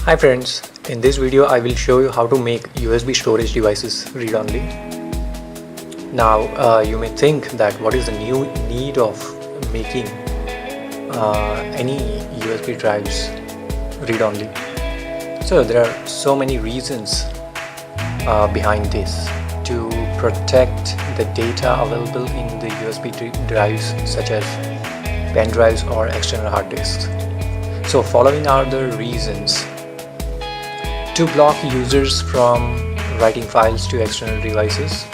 Hi friends, in this video I will show you how to make USB storage devices read-only. Now you may think that what is the new need of making any USB drives read-only. So there are so many reasons behind this to protect the data available in the USB drives such as pen drives or external hard disks. So following are the reasons to block users from writing files to external devices,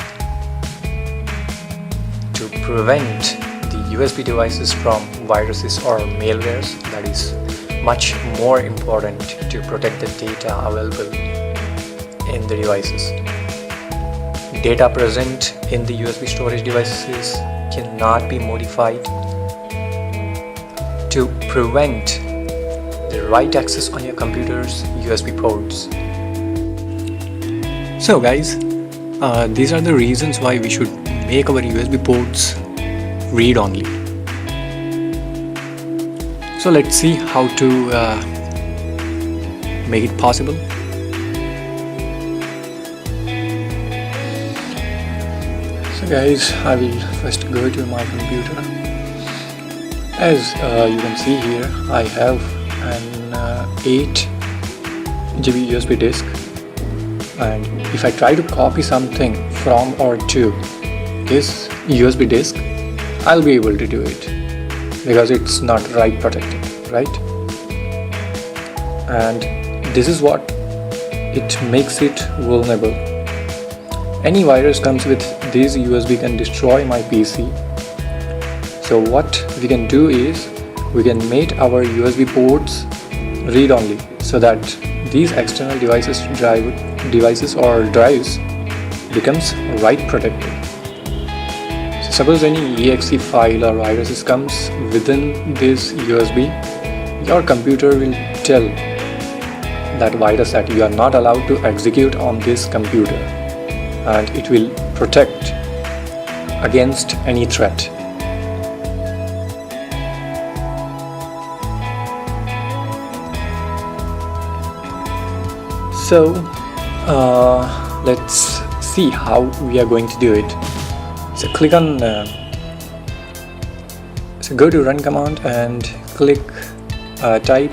to prevent the USB devices from viruses or malwares, that is much more important to protect the data available in the devices. Data present in the USB storage devices cannot be modified, to prevent the write access on your computer's USB ports. So guys, these are the reasons why we should make our USB ports read-only. So let's see how to make it possible. So guys, I will first go to my computer. As you can see here, I have an 8 GB USB disk, and if I try to copy something from or to this USB disk, I'll be able to do it because it's not write protected, right? And this is what it makes it vulnerable. Any virus comes with this USB can destroy my PC. So what we can do is we can make our USB ports read-only so that these external devices or drives becomes write protected. So suppose any exe file or viruses comes within this USB, your computer will tell that virus that you are not allowed to execute on this computer, and it will protect against any threat. So let's see how we are going to do it. So click on so go to run command and click type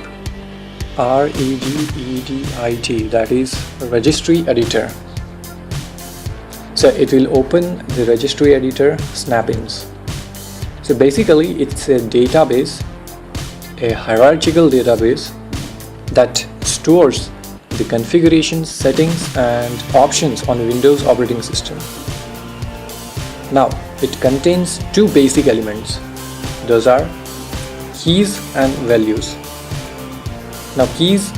regedit, that is registry editor. So it will open the registry editor snap-ins. So basically it's a database, a hierarchical database that stores the configuration, settings and options on Windows operating system. Now it contains two basic elements. Those are keys and values. Now keys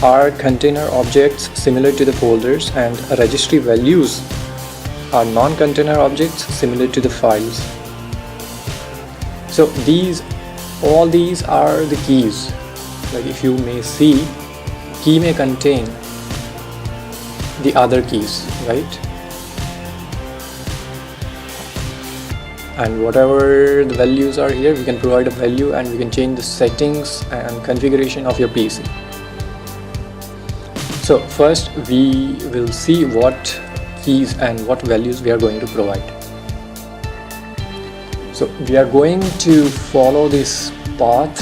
are container objects similar to the folders, and registry values are non-container objects similar to the files. So all these are the keys. Like if you may see, key may contain the other keys, right? And whatever the values are here, we can provide a value and we can change the settings and configuration of your PC. So first we will see what keys and what values we are going to provide. So we are going to follow this path.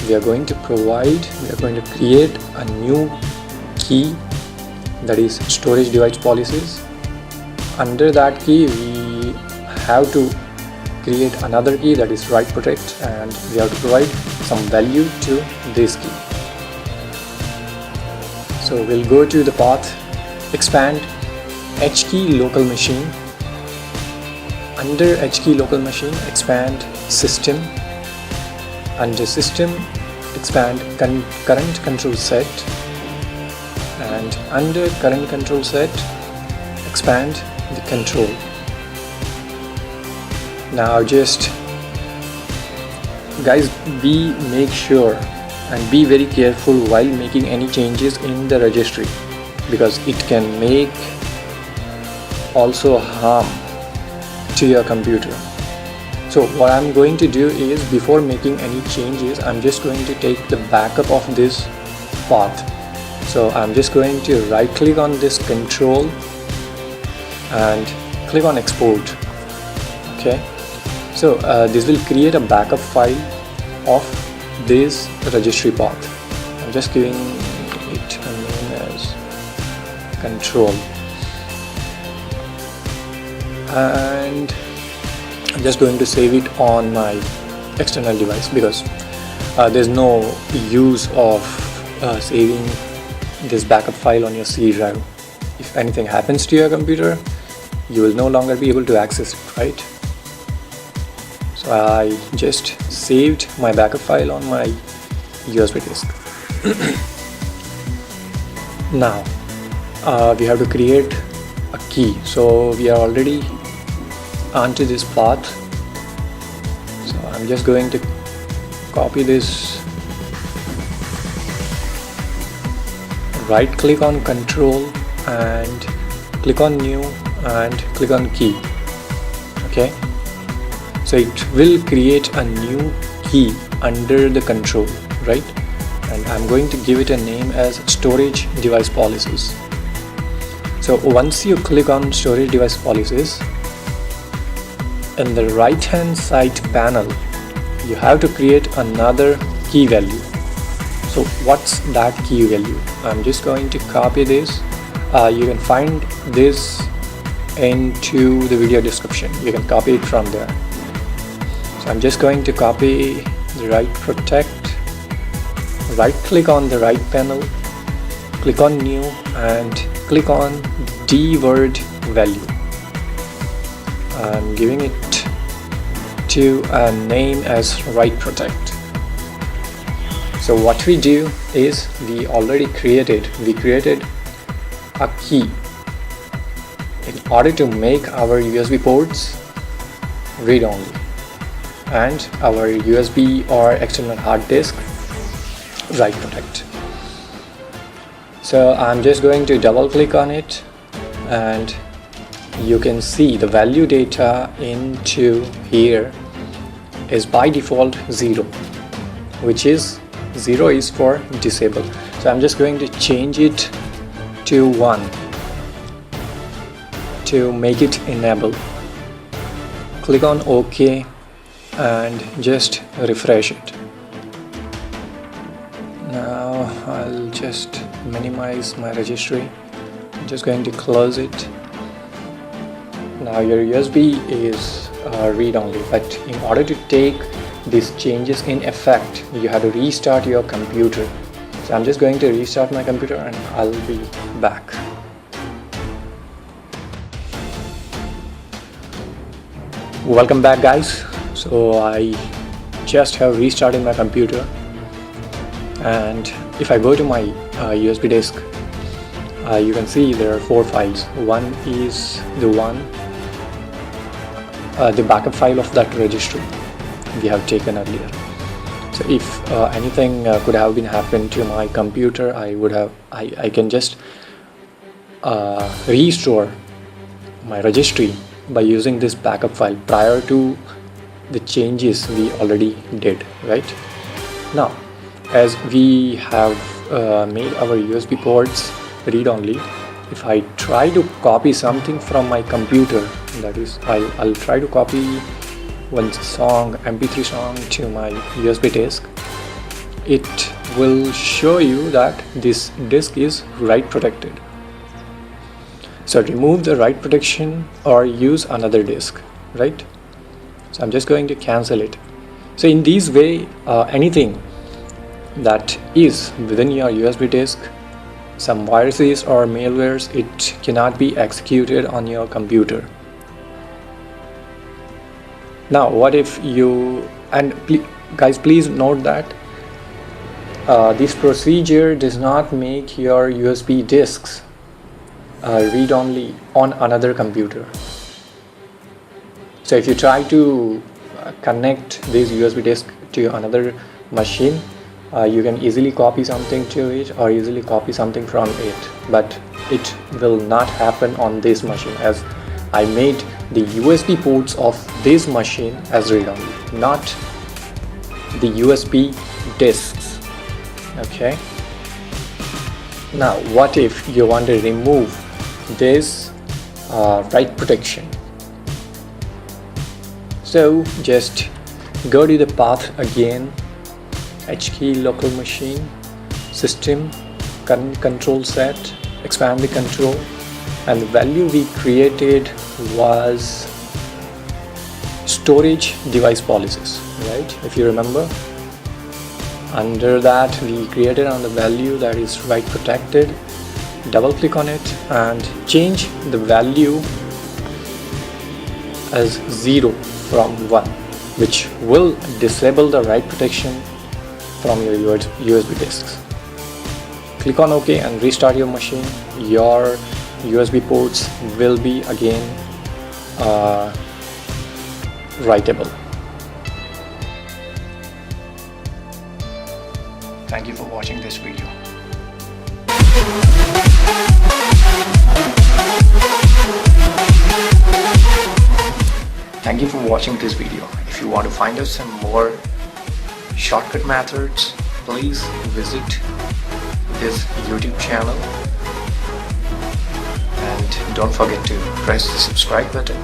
We are going to create a new key, that is storage device policies. Under that key we have to create another key, that is write protect, and we have to provide some value to this key. So we'll go to the path, expand HKey local machine. Under HKey local machine, expand system. Under system, expand current control set, and under current control set, expand the control. Now just guys, make sure and be very careful while making any changes in the registry, because it can make also harm to your computer. So what I'm going to do is, before making any changes, I'm just going to take the backup of this path. So I'm just going to right click on this control and click on export. Okay, so this will create a backup file of this registry path. I'm just giving it a name as control, and I'm just going to save it on my external device because there's no use of saving this backup file on your C drive. If anything happens to your computer, you will no longer be able to access it, right? So I just saved my backup file on my USB disk. Now we have to create a key. So we are already onto this path. So I'm just going to copy this, right click on control and click on new and click on key. Okay, so it will create a new key under the control, right? And I'm going to give it a name as storage device policies. So once you click on storage device policies, in the right hand side panel you have to create another key value. So what's that key value? I'm just going to copy this. You can find this into the video description. You can copy it from there. So I'm just going to copy the write protect, right click on the right panel, click on new and click on dword value. I'm giving it to a name as write protect. So what we do is we created a key in order to make our USB ports read only and our USB or external hard disk write protect. So I'm just going to double click on it and you can see the value data into here is by default 0, which is 0 is for disable. So I'm just going to change it to 1 to make it enable. Click on OK and just refresh it. Now I'll just minimize my registry. I'm just going to close it. Now your USB is read-only, but in order to take these changes in effect, you have to restart your computer. So I'm just going to restart my computer and I'll be back. Welcome back, guys. So I just have restarted my computer, and if I go to my USB disk, you can see there are 4 files. One is the backup file of that registry we have taken earlier. So if anything could have been happened to my computer, I can just restore my registry by using this backup file prior to the changes we already did, right? Now, as we have made our USB ports read-only, if I try to copy something from my computer, that is, I'll try to copy one song, MP3 song, to my USB disk, it will show you that this disk is write protected. So remove the write protection or use another disk, right? So I'm just going to cancel it. So in this way, anything that is within your USB disk, some viruses or malwares, it cannot be executed on your computer. Now what if you, and guys, please note that this procedure does not make your USB disks read-only on another computer. So if you try to connect this USB disk to another machine, you can easily copy something to it or easily copy something from it, but it will not happen on this machine, as I made the USB ports of this machine as read-only, not the USB disks. Okay, Now, what if you want to remove this write protection? So just go to the path again, HKey local machine, system, current control set, expand the control, and the value we created was storage device policies, right? If you remember, under that we created on the value that is write protected. Double click on it and change the value as 0 from 1, which will disable the write protection from your USB disks. Click on OK and restart your machine. Your USB ports will be again writable. Thank you for watching this video. Thank you for watching this video. If you want to find out some more shortcut methods, please visit this YouTube channel and don't forget to press the subscribe button.